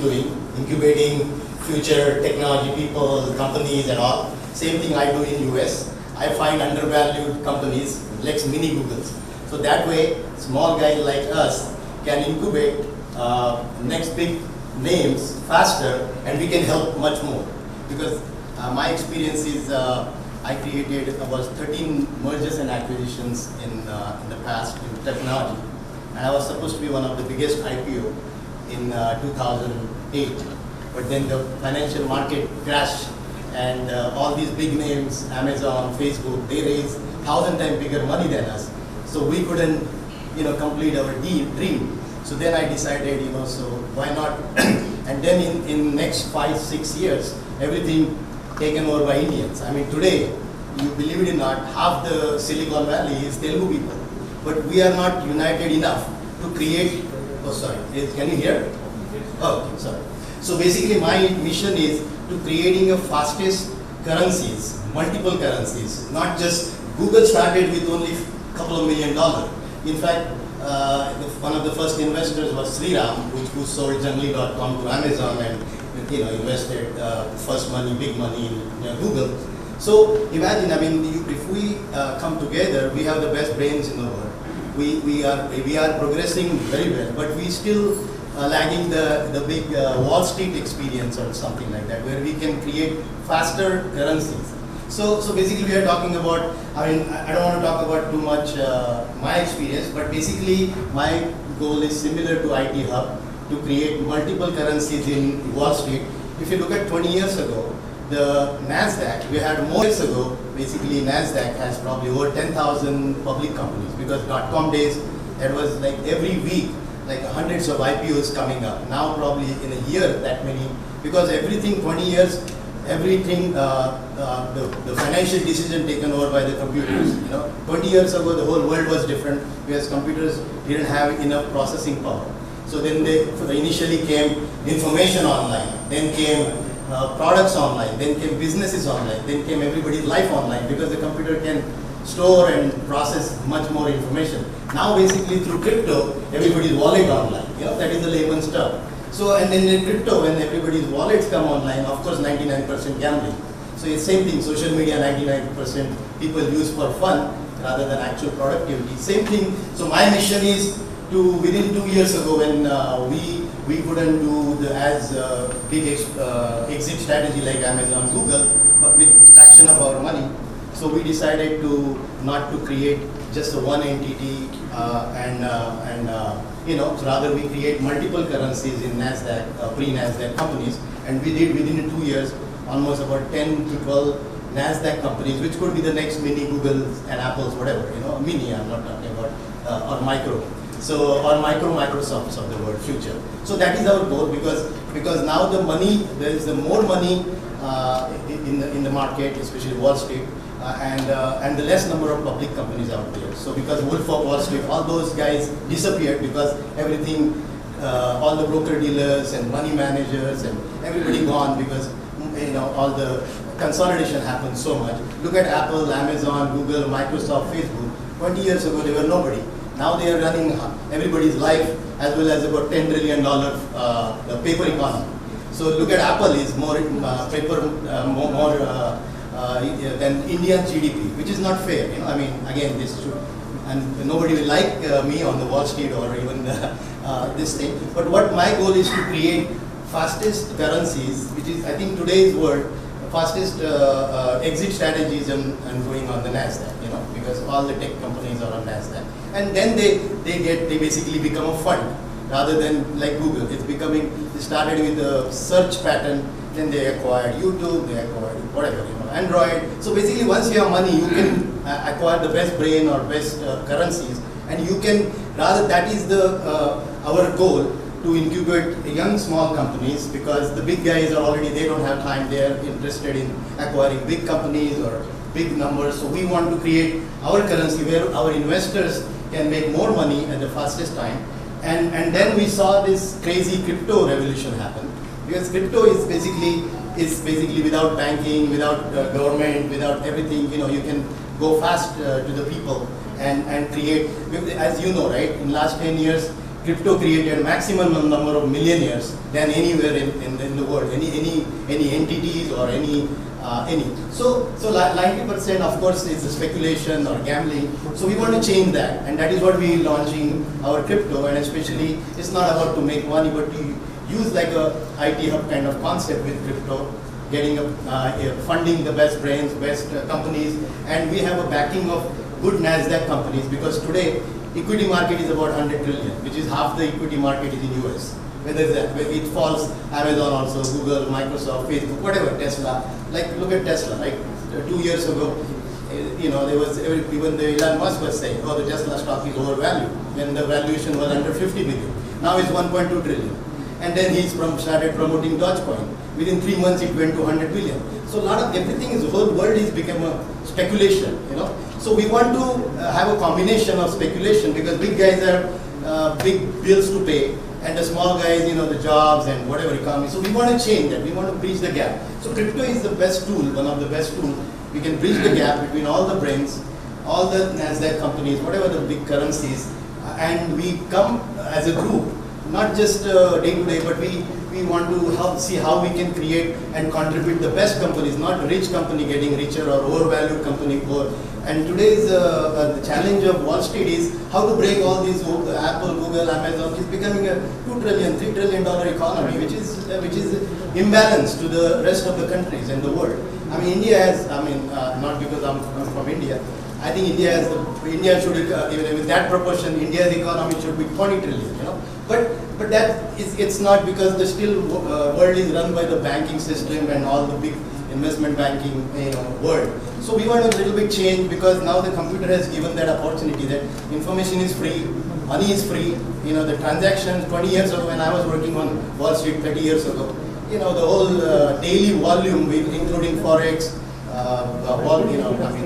doing, incubating future technology people, companies and all. Same thing I do in US. I find undervalued companies, like mini Googles. So that way, small guys like us can incubate next big names faster, and we can help much more. Because my experience is I created about 13 mergers and acquisitions in the past in technology, and I was supposed to be one of the biggest IPO in 2008. But then the financial market crashed, and all these big names, Amazon, Facebook, they raised 1,000 times bigger money than us. So we couldn't, complete our dream. So then I decided, so why not? And then in next 5-6 years, everything taken over by Indians. I mean, today, you believe it or not, half the Silicon Valley is Telugu people. But we are not united enough to create, can you hear? Oh, okay, sorry. So basically my mission is to creating a fastest currencies, multiple currencies, not just Google started with only a couple of $1 million. In fact, one of the first investors was Sriram, who sold Jungly.com to Amazon and invested first money, big money in Google. So imagine, if we come together, we have the best brains in the world. We are progressing very well, but we still lagging the big Wall Street experience or something like that, where we can create faster currencies. So basically we are talking about, I don't want to talk about too much my experience, but basically my goal is similar to IT Hub, to create multiple currencies in Wall Street. If you look at 20 years ago, the NASDAQ, we had more years ago, basically NASDAQ has probably over 10,000 public companies, because .com days, there was like every week, like hundreds of IPOs coming up. Now probably in a year that many, because everything 20 years, everything, the financial decision taken over by the computers. 20 years ago the whole world was different, because computers didn't have enough processing power. So then they initially came information online, then came products online, then came businesses online, then came everybody's life online, because the computer can store and process much more information. Now basically through crypto, everybody's wallet online, that is the layman's term. So, and then in crypto, when everybody's wallets come online, of course 99% gambling. So it's same thing, social media 99% people use for fun rather than actual productivity. Same thing, so my mission is to, within 2 years ago when we couldn't do as big exit strategy like Amazon, Google, but with fraction of our money. So we decided to not to create just a one entity so rather we create multiple currencies in NASDAQ, pre-NASDAQ companies, and we did within 2 years almost about 10 to 12 NASDAQ companies, which could be the next mini Googles and Apples, whatever, mini, I'm not talking about, or micro. So, or Microsofts of the world, future. So that is our goal, because now the money, there is more money in the market, especially Wall Street, and the less number of public companies out there. So because Wolf of Wall Street, all those guys disappeared, because everything, all the broker dealers and money managers and everybody gone, because all the consolidation happened so much. Look at Apple, Amazon, Google, Microsoft, Facebook. 20 years ago they were nobody. Now they are running everybody's life, as well as about $10 trillion paper economy. So look at Apple is more paper, more than India's GDP, which is not fair. Again, this should, and nobody will like me on the Wall Street or even this thing. But what my goal is to create fastest currencies, which is, I think, today's world, fastest exit strategies and going on the NASDAQ, because all the tech companies are on NASDAQ. And then they basically become a fund rather than like Google. It's becoming, they started with a search pattern, then they acquired YouTube, they acquired whatever, Android. So basically once you have money, you can acquire the best brain or best currencies, and you can, rather that is our goal, to incubate young small companies, because the big guys are already, they don't have time, they are interested in acquiring big companies or big numbers. So we want to create our currency where our investors can make more money at the fastest time. And then we saw this crazy crypto revolution happen, because crypto is basically without banking, without government, without everything, you can go fast to the people and create, as you know, right, in last 10 years, crypto created maximum number of millionaires than anywhere in the world, any entities or any. So 90% of course is speculation or gambling. So we want to change that, and that is what we are launching our crypto. And especially, it's not about to make money, but to use like a IT hub kind of concept with crypto, getting funding the best brains, best companies, and we have a backing of good Nasdaq companies, because today equity market is about 100 trillion, which is half the equity market is in US. Whether it falls, Amazon also, Google, Microsoft, Facebook, whatever, Tesla. Like look at Tesla, right? 2 years ago, there was even the Elon Musk was saying, oh, the Tesla stock is overvalued when the valuation was under 50 billion. Now it's 1.2 trillion. And then he's started promoting Dogecoin. Within 3 months, it went to 100 billion. So a lot of everything is, the whole world is become a speculation, So we want to have a combination of speculation, because big guys have big bills to pay, and the small guys, the jobs and whatever economy. So we want to change that. We want to bridge the gap. So crypto is the best tool, one of the best tools. We can bridge the gap between all the brains, all the Nasdaq companies, whatever the big currencies, and we come as a group, not just day to day, but we want to help see how we can create and contribute the best companies, not rich company getting richer or overvalued company poor. And today's the challenge of Wall Street is how to break all these, Apple, Google, Amazon is becoming a $2 trillion, $3 trillion economy, which is imbalanced to the rest of the countries in the world. I mean, India has, not because I'm from India, I think India should, even with that proportion, India's economy should be 20 trillion, But that is, it's not, because the still world is run by the banking system and all the big investment banking world. So we want a little bit change, because now the computer has given that opportunity that information is free, money is free. The transactions 20 years ago when I was working on Wall Street 30 years ago, the whole daily volume, including forex,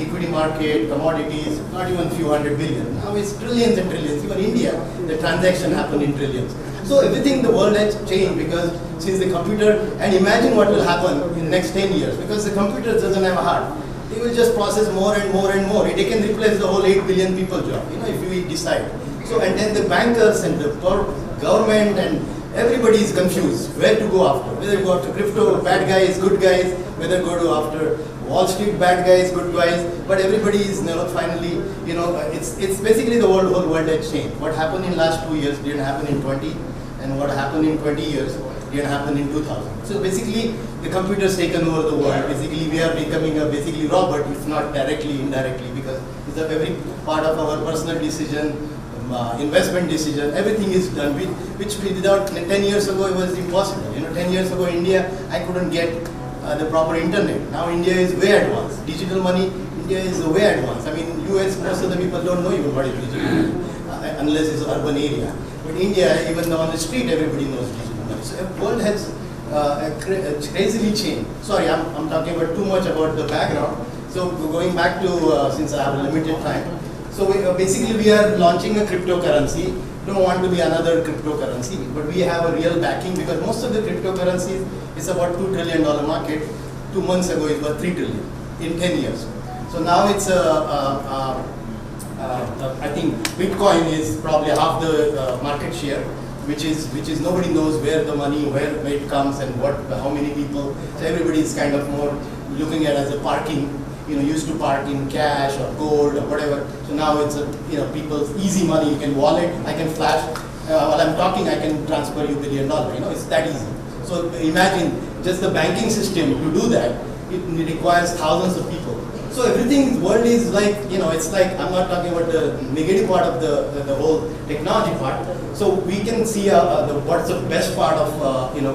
equity market, commodities, not even few hundred billion. Now it's trillions and trillions. Even India, the transaction happen in trillions. So everything the world has changed, because since the computer, and imagine what will happen in next 10 years, because the computer doesn't have a heart. It will just process more and more and more. It can replace the whole 8 billion people job, if we decide. So, and then the bankers and the government and everybody is confused where to go after. Whether go after crypto, bad guys, good guys, whether go to after Wall Street, bad guys, good guys, but everybody is finally, it's basically the whole world has changed. What happened in last 2 years didn't happen in 20, and what happened in 20 years didn't happen in 2000. So basically, the computer's taken over the world. Basically, we are becoming a basically robot, if not directly, indirectly, because it's a every part of our personal decision, investment decision, everything is done, which without 10 years ago, it was impossible. 10 years ago, India, I couldn't get the proper internet. Now India is way advanced. Digital money, India is way advanced. I mean, US, most of the people don't know even what is digital money, unless it's an urban area. But India, even on the street, everybody knows digital money. So the world has crazily changed. Sorry, I'm talking about too much about the background. So going back to, since I have a limited time, so basically we are launching a cryptocurrency. Don't want to be another cryptocurrency, but we have a real backing, because most of the cryptocurrencies is about $2 trillion market. 2 months ago it was 3 trillion in 10 years. So now it's I think Bitcoin is probably half the market share, which is nobody knows where the money, where it comes and how many people. So everybody is kind of more looking at it as a parking. Used to park in cash or gold or whatever. So now it's people's easy money. You can wallet. I can flash while I'm talking. I can transfer you $1 billion. It's that easy. So imagine just the banking system to do that. It requires thousands of people. So everything, the world is like, it's like, I'm not talking about the negative part of the whole technology part. So we can see what's the best part of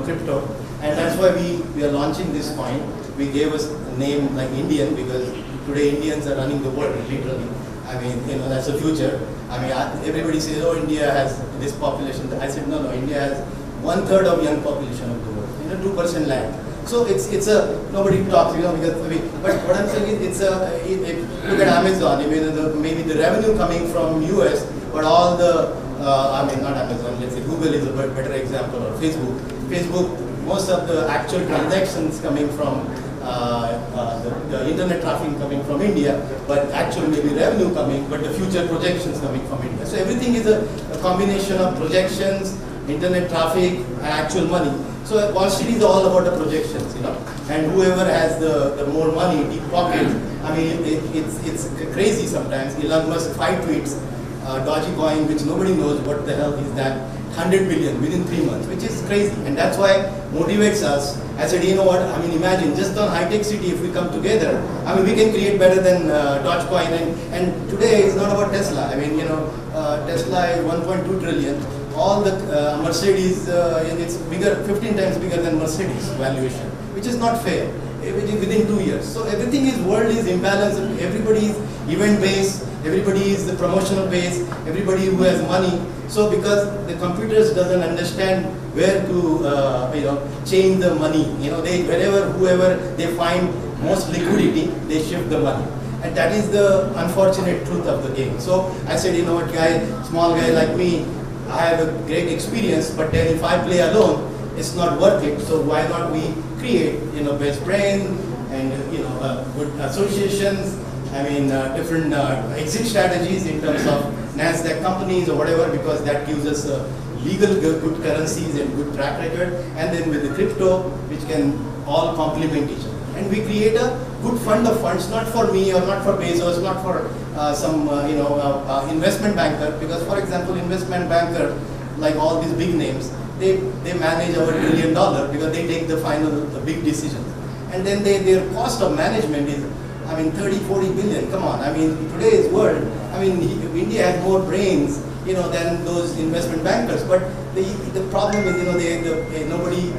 crypto, and that's why we are launching this coin. We gave us a name like Indian, because today Indians are running the world, literally. I mean, that's the future. I mean, everybody says, oh, India has this population. I said, no, India has 1/3 of young population of the world, 2% land. So it's a, nobody talks, because, but what I'm saying is, look at Amazon, maybe the revenue coming from US, but all the, not Amazon, let's say Google is a better example, or Facebook, most of the actual transactions coming from the internet traffic coming from India, but actual maybe revenue coming, but the future projections coming from India. So everything is a combination of projections, internet traffic, and actual money. So Wall Street is all about the projections, and whoever has the more money, deep pocket, I mean, it's crazy sometimes. Elon Musk 5 tweets, Dogecoin, which nobody knows what the hell is that, 100 billion within 3 months, which is crazy, and that's why motivates us. I said, you know what, I mean, imagine just on high-tech city, if we come together, I mean, we can create better than Dogecoin, and today it's not about Tesla. I mean, Tesla is 1.2 trillion. All the Mercedes, it's bigger, 15 times bigger than Mercedes valuation, which is not fair within 2 years. So everything is, world is imbalanced, everybody is event-based, everybody is the promotional base, everybody who has money. So because the computers doesn't understand where to change the money, whoever they find most liquidity, they shift the money. And that is the unfortunate truth of the game. So I said, you know what, small guy like me, I have a great experience, but then if I play alone, it's not worth it. So why not we create, best brain and good associations. I mean, different exit strategies in terms of NASDAQ companies or whatever, because that gives us legal good currencies and good track record. And then with the crypto, which can all complement each other. And we create a good fund of funds, not for me or not for Bezos, not for some investment banker. Because, for example, investment banker, like all these big names, they manage our $1 billion because they take the big decisions. And then their cost of management is, I mean, 30, 40 billion, come on. I mean, today's world, I mean, India has more brains, than those investment bankers. But the problem is, nobody,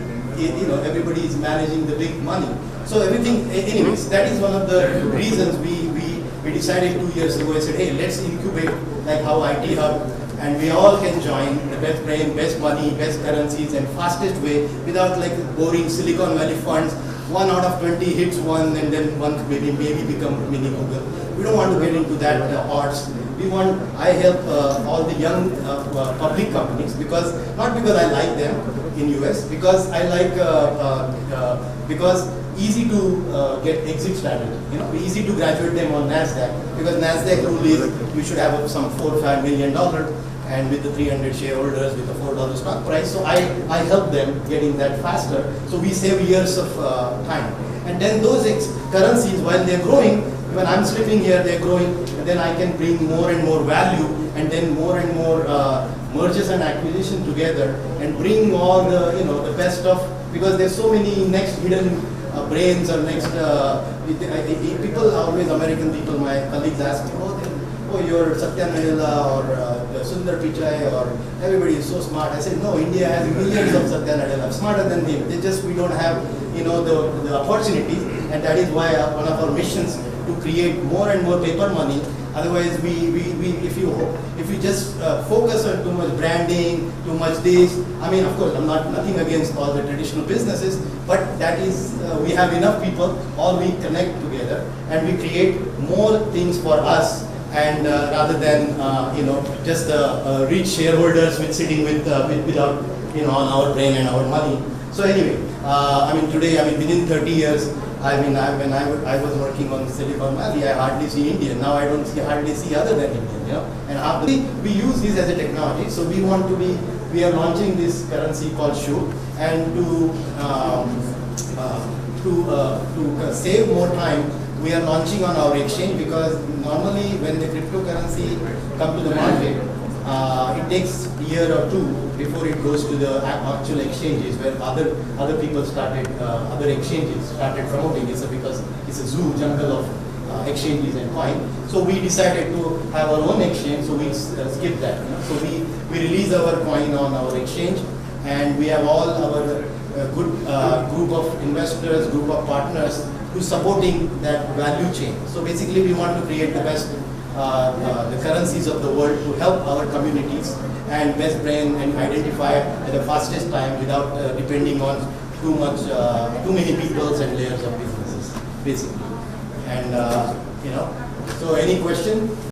everybody is managing the big money. So everything, anyways, that is one of the reasons we decided 2 years ago. I said, hey, let's incubate like how IT Hub, and we all can join the best brain, best money, best currencies, and fastest way without like boring Silicon Valley funds. 1 out of 20 hits one, and then one maybe become mini Google. We don't want to get into that odds. I help all the young public companies, not because I like them in US, because I like because easy to get exit strategy. Easy to graduate them on NASDAQ, because NASDAQ rule is we should have some $4 or $5 million, and with the 300 shareholders with the $4 stock price. So I help them getting that faster. So we save years of time. And then those currencies, while they're growing, when I'm slipping here, they're growing, and then I can bring more and more value, and then more and more mergers and acquisition together, and bring all the the best of, because there's so many next hidden brains or next people always, American people, my colleagues ask me, oh, you're Satya Nadella or Sundar Pichai, or everybody is so smart. I said, no, India has millions of Satya Nadella, smarter than them. We don't have the opportunities, and that is why one of our missions to create more and more paper money. Otherwise, if you just focus on too much branding, too much this, I mean, of course, I'm nothing against all the traditional businesses, but that is, we have enough people, all we connect together, and we create more things for us, and rather than just rich shareholders sitting without on our brain and our money. So anyway, I mean, today, I mean, within 30 years, I mean, when I was working on Silicon Valley, I hardly see Indian. Now I don't hardly see other than Indian, And we use this as a technology. So we are launching this currency called SHU, and to save more time, we are launching on our exchange, because normally when the cryptocurrency come to the market, it takes a year or two before it goes to the actual exchanges, where other people started, other exchanges started promoting it, because it's a zoo jungle of exchanges and coin. So we decided to have our own exchange, so we skipped that. So we release our coin on our exchange, and we have all our good group of investors, group of partners who supporting that value chain. So basically, we want to create the best the currencies of the world to help our communities and best brain and identify at the fastest time without depending on too many peoples and layers of businesses, basically. And so any question?